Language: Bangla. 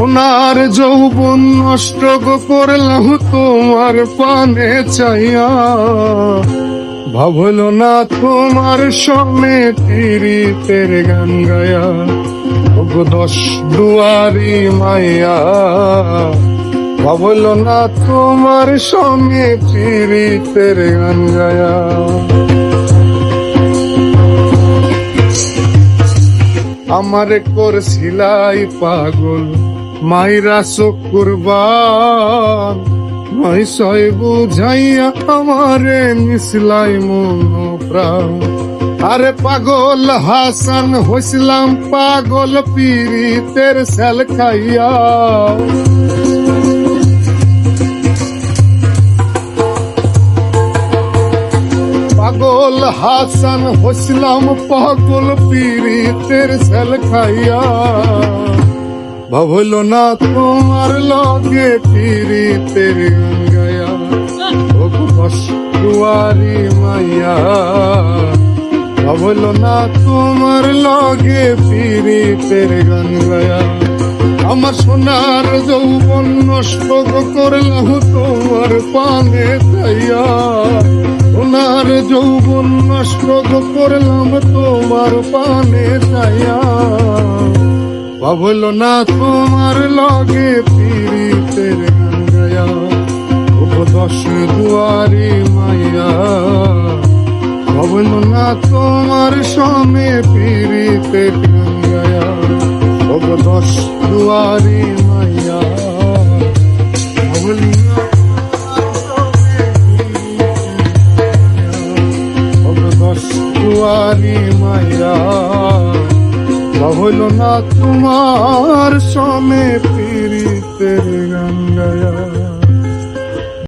সোনার যৌবন নষ্ট গো করলাম তোমার পানে চাইয়া, ভাবল না তোমার সঙ্গে পীড়িতের গান গায়া। ওগো দশ দুয়ারি মাইয়া, ভাবল না তোমার সঙ্গে পীড়িতের গান গায়া। আমারে করছিলাই পাগল মাইরা চোখ কুরবান, নয় সয় বুঝাইয়া আমারে মিশলাই মন প্রাণ। আরে পাগল হাসান হইছিলাম পাগল পীড়িতের সেল খাইয়া। পাগল হাসান হইছিলাম পাগল পীড়িতের সেল খাইয়া, ভাবল না তোমার লগে পীড়িতের গান গায়া। ওগো দশ দুয়ারি মাইয়া, ভাবল না তোমার লগে পীড়িতের গান গায়া। আমার সোনার যৌবন নষ্ট করলাম তোমার পানে চাইয়া, সোনার যৌবন নষ্ট করলাম তোমার পানে চাইয়া। ভাবল না তোমার লগে পীড়িতের গান গায়া। ওগো দশ দুয়ারি মাইয়া, ভাবল না তোমার সঙ্গে পীড়িতের গান গায়া। ওগো দশ দুয়ারি মাইয়া, ভাবল না দুয়ারি মাইয়া, ভাবল না তোমার সঙ্গে পীড়িতের গান গায়া।